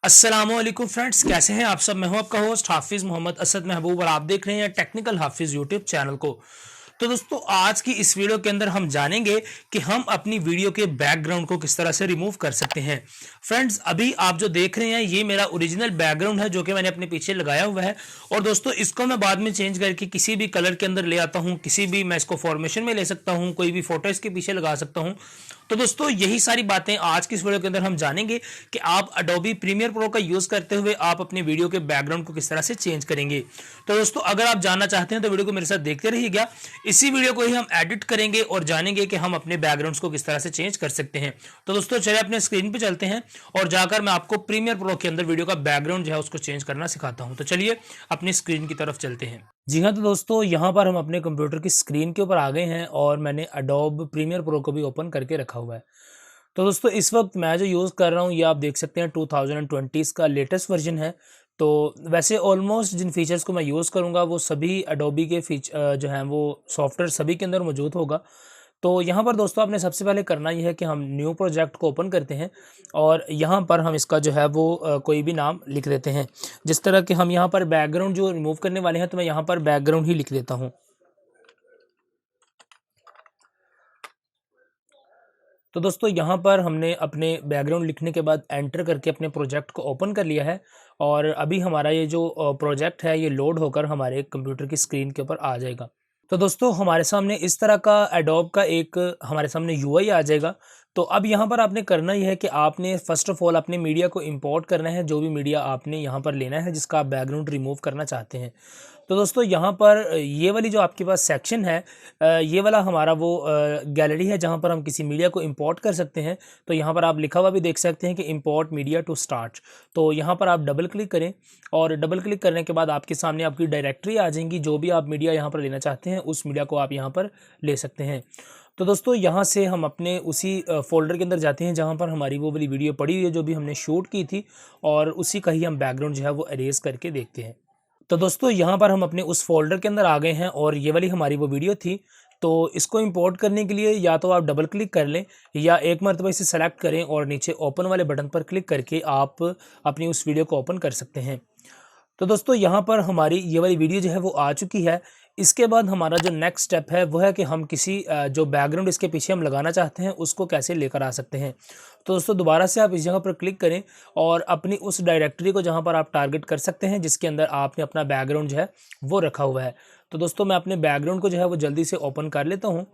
अस्सलामुअलैकुम फ्रेंड्स, कैसे हैं आप सब। मैं हूं आपका होस्ट हाफिज मोहम्मद असद महबूब और आप देख रहे हैं टेक्निकल हाफिज यूट्यूब चैनल को। तो दोस्तों, आज की इस वीडियो के अंदर हम जानेंगे कि हम अपनी वीडियो के बैकग्राउंड को किस तरह से रिमूव कर सकते हैं। फ्रेंड्स, अभी आप जो देख रहे हैं ये मेरा ओरिजिनल बैकग्राउंड है जो कि मैंने अपने पीछे लगाया हुआ है। और दोस्तों, इसको मैं बाद में चेंज करके किसी भी कलर के अंदर ले आता हूं, किसी भी मैं इसको फॉर्मेशन में ले सकता हूं, कोई भी फोटो इसके पीछे लगा सकता हूं। तो दोस्तों, यही सारी बातें आज की इस वीडियो के अंदर हम जानेंगे कि आप अडोबी प्रीमियर प्रो का यूज करते हुए आप अपनी वीडियो के बैकग्राउंड को किस तरह से चेंज करेंगे। तो दोस्तों, अगर आप जानना चाहते हैं तो वीडियो को मेरे साथ देखते रहिएगा। इसी वीडियो को ही हम एडिट करेंगे और जानेंगे कि हम अपने बैकग्राउंड्स को किस तरह से चेंज कर सकते हैं। तो दोस्तों, चलिए अपने स्क्रीन पे चलते हैं और जाकर मैं आपको प्रीमियर प्रो के अंदर वीडियो का बैकग्राउंड जो है उसको चेंज करना सिखाता हूं। तो चलिए अपनी स्क्रीन की तरफ चलते हैं। जी हाँ, तो दोस्तों, यहाँ पर हम अपने कंप्यूटर की स्क्रीन के ऊपर आ गए हैं और मैंने अडोब प्रीमियर प्रो को भी ओपन करके रखा हुआ है। तो दोस्तों, इस वक्त मैं जो यूज़ कर रहा हूँ ये आप देख सकते हैं 2020 का लेटेस्ट वर्जन है। तो वैसे ऑलमोस्ट जिन फीचर्स को मैं यूज़ करूँगा वो सभी अडोबी के जो हैं वो सॉफ्टवेयर सभी के अंदर मौजूद होगा। तो यहाँ पर दोस्तों, आपने सबसे पहले करना ये है कि हम न्यू प्रोजेक्ट को ओपन करते हैं और यहाँ पर हम इसका जो है वो कोई भी नाम लिख देते हैं। जिस तरह कि हम यहाँ पर बैकग्राउंड जो रिमूव करने वाले हैं तो मैं यहाँ पर बैकग्राउंड ही लिख देता हूँ। तो दोस्तों, यहाँ पर हमने अपने बैकग्राउंड लिखने के बाद एंटर करके अपने प्रोजेक्ट को ओपन कर लिया है और अभी हमारा ये जो प्रोजेक्ट है ये लोड होकर हमारे कंप्यूटर की स्क्रीन के ऊपर आ जाएगा। तो दोस्तों, हमारे सामने इस तरह का एडोब का एक हमारे सामने यूआई आ जाएगा। तो अब यहाँ पर आपने करना ये है कि आपने फ़र्स्ट ऑफ़ ऑल अपने मीडिया को इंपोर्ट करना है, जो भी मीडिया आपने यहाँ पर लेना है जिसका आप बैकग्राउंड रिमूव करना चाहते हैं। तो दोस्तों, यहाँ पर ये वाली जो आपके पास सेक्शन है, ये वाला हमारा वो गैलरी है जहाँ पर हम किसी मीडिया को इंपोर्ट कर सकते हैं। तो यहाँ पर आप लिखा हुआ भी देख सकते हैं कि इंपोर्ट मीडिया टू स्टार्ट। तो यहाँ पर आप डबल क्लिक करें और डबल क्लिक करने के बाद आपके सामने आपकी डायरेक्टरी आ जाएंगी। जो भी आप मीडिया यहाँ पर लेना चाहते हैं उस मीडिया को आप यहाँ पर ले सकते हैं। तो दोस्तों, यहाँ से हम अपने उसी फ़ोल्डर के अंदर जाते हैं जहाँ पर हमारी वो वाली वीडियो पड़ी हुई है जो भी हमने शूट की थी, और उसी का ही हम बैकग्राउंड जो है वो अरेज करके देखते हैं। तो दोस्तों, यहाँ पर हम अपने उस फ़ोल्डर के अंदर आ गए हैं और ये वाली हमारी वो वीडियो थी। तो इसको इंपोर्ट करने के लिए या तो आप डबल क्लिक कर लें या एक मरतबा इसे सेलेक्ट करें और नीचे ओपन वाले बटन पर क्लिक करके आप अपनी उस वीडियो को ओपन कर सकते हैं। तो दोस्तों, यहाँ पर हमारी ये वाली वीडियो जो है वो आ चुकी है। इसके बाद हमारा जो नेक्स्ट स्टेप है वो है कि हम किसी जो बैकग्राउंड इसके पीछे हम लगाना चाहते हैं उसको कैसे लेकर आ सकते हैं। तो दोस्तों, दोबारा से आप इस जगह पर क्लिक करें और अपनी उस डायरेक्टरी को जहाँ पर आप टारगेट कर सकते हैं जिसके अंदर आपने अपना बैकग्राउंड जो है वो रखा हुआ है। तो दोस्तों, मैं अपने बैकग्राउंड को जो है वो जल्दी से ओपन कर लेता हूँ।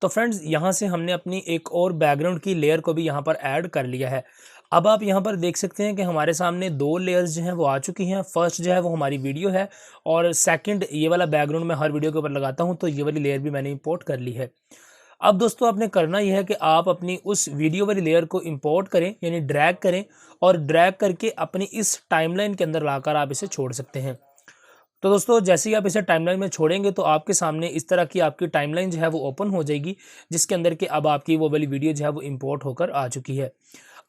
तो फ्रेंड्स, यहाँ से हमने अपनी एक और बैकग्राउंड की लेयर को भी यहाँ पर ऐड कर लिया है। अब आप यहाँ पर देख सकते हैं कि हमारे सामने दो लेयर्स जो हैं वो आ चुकी हैं। फर्स्ट जो है वो हमारी वीडियो है और सेकंड ये वाला बैकग्राउंड मैं हर वीडियो के ऊपर लगाता हूँ, तो ये वाली लेयर भी मैंने इंपोर्ट कर ली है। अब दोस्तों, आपने करना यह है कि आप अपनी उस वीडियो वाली लेयर को इंपोर्ट करें, यानी ड्रैग करें और ड्रैग करके अपनी इस टाइमलाइन के अंदर लाकर आप इसे छोड़ सकते हैं। तो दोस्तों, जैसे ही आप इसे टाइमलाइन में छोड़ेंगे तो आपके सामने इस तरह की आपकी टाइमलाइन जो है वो ओपन हो जाएगी, जिसके अंदर कि अब आपकी वो वाली वीडियो जो है वो इंपोर्ट होकर आ चुकी है।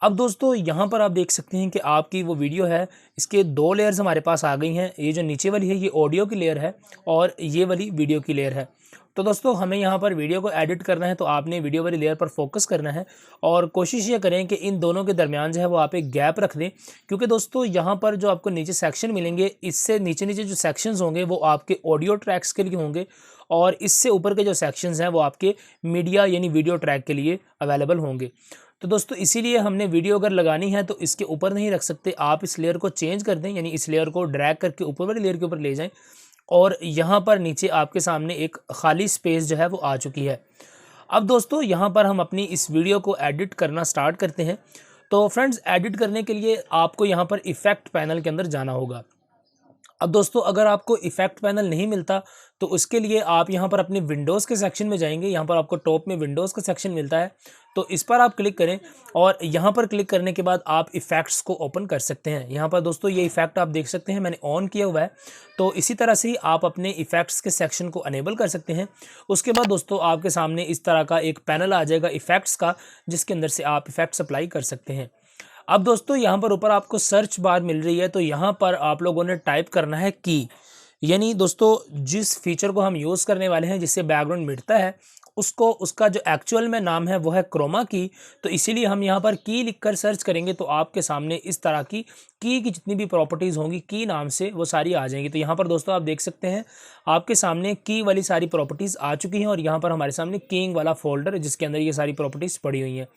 अब दोस्तों, यहाँ पर आप देख सकते हैं कि आपकी वो वीडियो है, इसके दो लेयर्स हमारे पास आ गई हैं। ये जो नीचे वाली है ये ऑडियो की लेयर है और ये वाली वीडियो की लेयर है। तो दोस्तों, हमें यहाँ पर वीडियो को एडिट करना है तो आपने वीडियो वाली लेयर पर फोकस करना है और कोशिश ये करें कि इन दोनों के दरमियान जो है वो आप एक गैप रख दें, क्योंकि दोस्तों यहाँ पर जो आपको नीचे सेक्शन मिलेंगे, इससे नीचे नीचे जो सेक्शंस होंगे वो आपके ऑडियो ट्रैक्स के लिए होंगे और इससे ऊपर के जो सेक्शंस हैं वो आपके मीडिया यानी वीडियो ट्रैक के लिए अवेलेबल होंगे। तो दोस्तों, इसीलिए हमने वीडियो अगर लगानी है तो इसके ऊपर नहीं रख सकते, आप इस लेयर को चेंज कर दें, यानी इस लेयर को ड्रैग करके ऊपर वाली लेयर के ऊपर ले जाएं और यहाँ पर नीचे आपके सामने एक खाली स्पेस जो है वो आ चुकी है। अब दोस्तों, यहाँ पर हम अपनी इस वीडियो को एडिट करना स्टार्ट करते हैं। तो फ्रेंड्स, एडिट करने के लिए आपको यहाँ पर इफ़ेक्ट पैनल के अंदर जाना होगा। अब दोस्तों, अगर आपको इफ़ेक्ट पैनल नहीं मिलता तो उसके लिए आप यहाँ पर अपने विंडोज़ के सेक्शन में जाएंगे। यहाँ पर आपको टॉप में विंडोज़ का सेक्शन मिलता है, तो इस पर आप क्लिक करें और यहाँ पर क्लिक करने के बाद आप इफ़ेक्ट्स को ओपन कर सकते हैं। यहाँ पर दोस्तों ये इफ़ेक्ट आप देख सकते हैं मैंने ऑन किया हुआ है। तो इसी तरह से ही आप अपने इफ़ेक्ट्स के सेक्शन को अनेबल कर सकते हैं। उसके बाद दोस्तों, आपके सामने इस तरह का एक पैनल आ जाएगा इफ़ेक्ट्स का, जिसके अंदर से आप इफ़ेक्ट्स अप्लाई कर सकते हैं। अब दोस्तों, यहाँ पर ऊपर आपको सर्च बार मिल रही है, तो यहाँ पर आप लोगों ने टाइप करना है की, यानी दोस्तों जिस फीचर को हम यूज़ करने वाले हैं जिससे बैकग्राउंड मिटता है उसको उसका जो एक्चुअल में नाम है वो है क्रोमा की। तो इसीलिए हम यहाँ पर की लिखकर सर्च करेंगे तो आपके सामने इस तरह की जितनी भी प्रॉपर्टीज़ होंगी की नाम से वो सारी आ जाएंगी। तो यहाँ पर दोस्तों आप देख सकते हैं आपके सामने की वाली सारी प्रॉपर्टीज़ आ चुकी हैं और यहाँ पर हमारे सामने कीइंग वाला फोल्डर है जिसके अंदर ये सारी प्रॉपर्टीज़ पड़ी हुई हैं।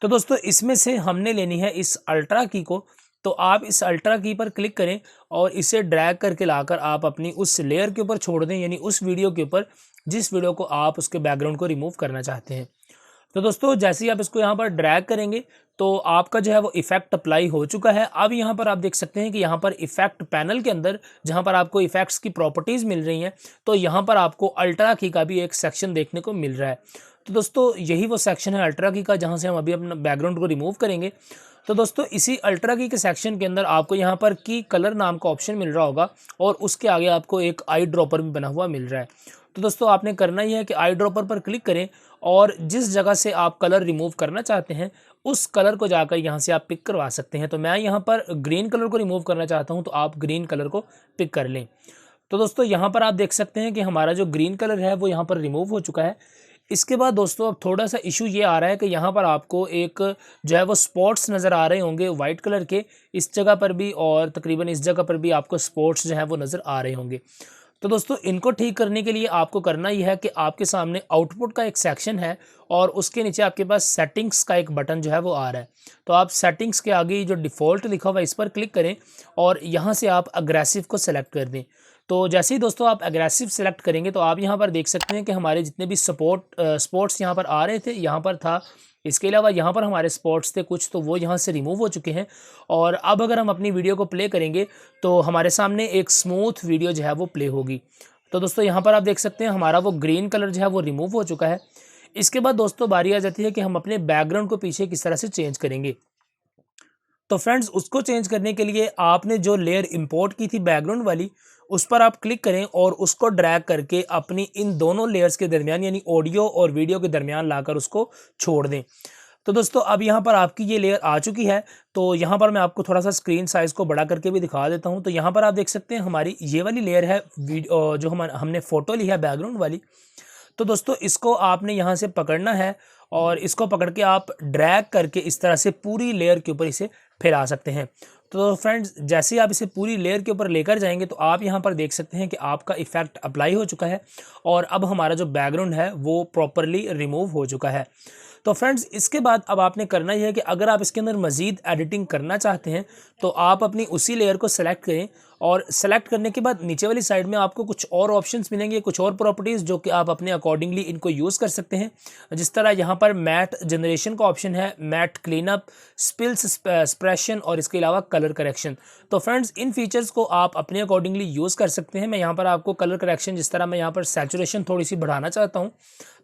तो दोस्तों इसमें से हमने लेनी है इस अल्ट्रा की को। तो आप इस अल्ट्रा की पर क्लिक करें और इसे ड्रैग करके लाकर आप अपनी उस लेयर के ऊपर छोड़ दें, यानी उस वीडियो के ऊपर जिस वीडियो को आप उसके बैकग्राउंड को रिमूव करना चाहते हैं। तो दोस्तों जैसे ही आप इसको यहाँ पर ड्रैग करेंगे तो आपका जो है वो इफेक्ट अप्लाई हो चुका है। अब यहाँ पर आप देख सकते हैं कि यहाँ पर इफेक्ट पैनल के अंदर जहाँ पर आपको इफेक्ट्स की प्रॉपर्टीज़ मिल रही हैं तो यहाँ पर आपको अल्ट्रा की का भी एक सेक्शन देखने को मिल रहा है। तो दोस्तों यही वो सेक्शन है अल्ट्रा की का जहाँ से हम अभी अपना बैकग्राउंड को रिमूव करेंगे। तो दोस्तों इसी अल्ट्रा की के सेक्शन के अंदर आपको यहाँ पर की कलर नाम का ऑप्शन मिल रहा होगा और उसके आगे आपको एक आई ड्रॉपर भी बना हुआ मिल रहा है। तो दोस्तों आपने करना ही है कि आई ड्रॉपर पर क्लिक करें और जिस जगह से आप कलर रिमूव करना चाहते हैं उस कलर को जाकर यहाँ से आप पिक करवा सकते हैं। तो मैं यहाँ पर ग्रीन कलर को रिमूव करना चाहता हूँ तो आप ग्रीन कलर को पिक कर लें। तो दोस्तों यहाँ पर आप देख सकते हैं कि हमारा जो ग्रीन कलर है वो यहाँ पर रिमूव हो चुका है। इसके बाद दोस्तों अब थोड़ा सा इशू ये आ रहा है कि यहाँ पर आपको एक जो है वो स्पॉट्स नज़र आ रहे होंगे वाइट कलर के, इस जगह पर भी और तकरीबन इस जगह पर भी आपको स्पॉट्स जो है वो नज़र आ रहे होंगे। तो दोस्तों इनको ठीक करने के लिए आपको करना यह है कि आपके सामने आउटपुट का एक सेक्शन है और उसके नीचे आपके पास सेटिंग्स का एक बटन जो है वो आ रहा है। तो आप सेटिंग्स के आगे जो डिफ़ॉल्ट लिखा हुआ है इस पर क्लिक करें और यहाँ से आप अग्रेसिव को सेलेक्ट कर दें। तो जैसे ही दोस्तों आप अग्रेसिव सेलेक्ट करेंगे तो आप यहाँ पर देख सकते हैं कि हमारे जितने भी स्पोर्ट्स यहाँ पर आ रहे थे यहाँ पर था। इसके अलावा यहाँ पर हमारे स्पॉट्स थे कुछ तो वो यहाँ से रिमूव हो चुके हैं। और अब अगर हम अपनी वीडियो को प्ले करेंगे तो हमारे सामने एक स्मूथ वीडियो जो है वो प्ले होगी। तो दोस्तों यहाँ पर आप देख सकते हैं हमारा वो ग्रीन कलर जो है वो रिमूव हो चुका है। इसके बाद दोस्तों बारी आ जाती है कि हम अपने बैकग्राउंड को पीछे किस तरह से चेंज करेंगे। तो फ्रेंड्स उसको चेंज करने के लिए आपने जो लेयर इंपोर्ट की थी बैकग्राउंड वाली उस पर आप क्लिक करें और उसको ड्रैग करके अपनी इन दोनों लेयर्स के दरमियान यानी ऑडियो और वीडियो के दरमियान लाकर उसको छोड़ दें। तो दोस्तों अब यहाँ पर आपकी ये लेयर आ चुकी है। तो यहाँ पर मैं आपको थोड़ा सा स्क्रीन साइज़ को बड़ा करके भी दिखा देता हूँ। तो यहाँ पर आप देख सकते हैं हमारी ये वाली लेयर है वीडियो जो हमने फ़ोटो ली है बैकग्राउंड वाली। तो दोस्तों इसको आपने यहाँ से पकड़ना है और इसको पकड़ के आप ड्रैग करके इस तरह से पूरी लेयर के ऊपर इसे फैला सकते हैं। तो फ्रेंड्स जैसे ही आप इसे पूरी लेयर के ऊपर लेकर जाएंगे तो आप यहाँ पर देख सकते हैं कि आपका इफेक्ट अप्लाई हो चुका है और अब हमारा जो बैकग्राउंड है वो प्रॉपरली रिमूव हो चुका है। तो फ्रेंड्स इसके बाद अब आपने करना ही है कि अगर आप इसके अंदर मज़ीद एडिटिंग करना चाहते हैं तो आप अपनी उसी लेयर को सेलेक्ट करें और सेलेक्ट करने के बाद नीचे वाली साइड में आपको कुछ और ऑप्शंस मिलेंगे, कुछ और प्रॉपर्टीज़ जो कि आप अपने अकॉर्डिंगली इनको यूज़ कर सकते हैं। जिस तरह यहाँ पर मैट जनरेशन का ऑप्शन है, मैट क्लीनअप, स्पिल्स स्प्रेशन और इसके अलावा कलर करेक्शन। तो फ्रेंड्स इन फीचर्स को आप अपने अकॉर्डिंगली यूज़ कर सकते हैं। मैं यहाँ पर आपको कलर करेक्शन जिस तरह मैं यहाँ पर सैचुरेशन थोड़ी सी बढ़ाना चाहता हूँ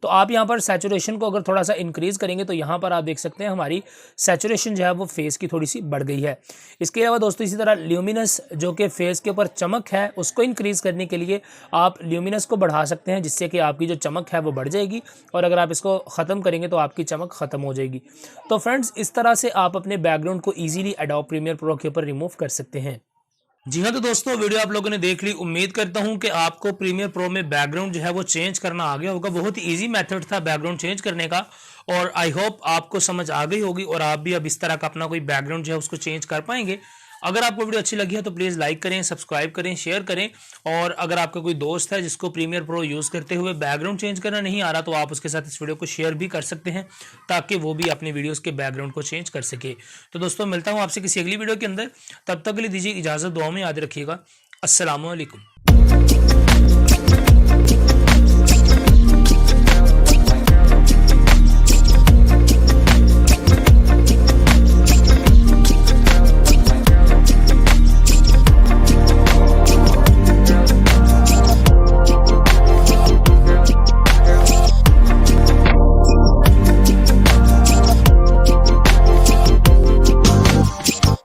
तो आप यहाँ पर सैचुरेशन को अगर थोड़ा सा इंक्रीज़ करेंगे तो यहाँ पर आप देख सकते हैं हमारी सैचुरेशन जो है वो फेस की थोड़ी सी बढ़ गई है। इसके अलावा दोस्तों इसी तरह ल्यूमिनस जो कि फेस के ऊपर चमक है उसको इंक्रीज़ करने के लिए आप ल्यूमिनस को बढ़ा सकते हैं जिससे कि आपकी जो चमक है वो बढ़ जाएगी और अगर आप इसको ख़त्म करेंगे तो आपकी चमक ख़त्म हो जाएगी। तो फ्रेंड्स इस तरह से आप अपने बैकग्राउंड को ईजिली एडोब प्रीमियर प्रो के ऊपर रिमूव कर सकते हैं। जी हाँ, तो दोस्तों वीडियो आप लोगों ने देख ली। उम्मीद करता हूं कि आपको प्रीमियर प्रो में बैकग्राउंड जो है वो चेंज करना आ गया होगा। बहुत ही इजी मेथड था बैकग्राउंड चेंज करने का और आई होप आपको समझ आ गई होगी और आप भी अब इस तरह का अपना कोई बैकग्राउंड जो है उसको चेंज कर पाएंगे। अगर आपको वीडियो अच्छी लगी है तो प्लीज़ लाइक करें, सब्सक्राइब करें, शेयर करें और अगर आपका कोई दोस्त है जिसको प्रीमियर प्रो यूज़ करते हुए बैकग्राउंड चेंज करना नहीं आ रहा तो आप उसके साथ इस वीडियो को शेयर भी कर सकते हैं ताकि वो भी अपने वीडियोज़ के बैकग्राउंड को चेंज कर सके। तो दोस्तों मिलता हूँ आपसे किसी अगली वीडियो के अंदर, तब तक के लिए दीजिए इजाज़त, दुआ में याद रखिएगा। अस्सलाम वालेकुम।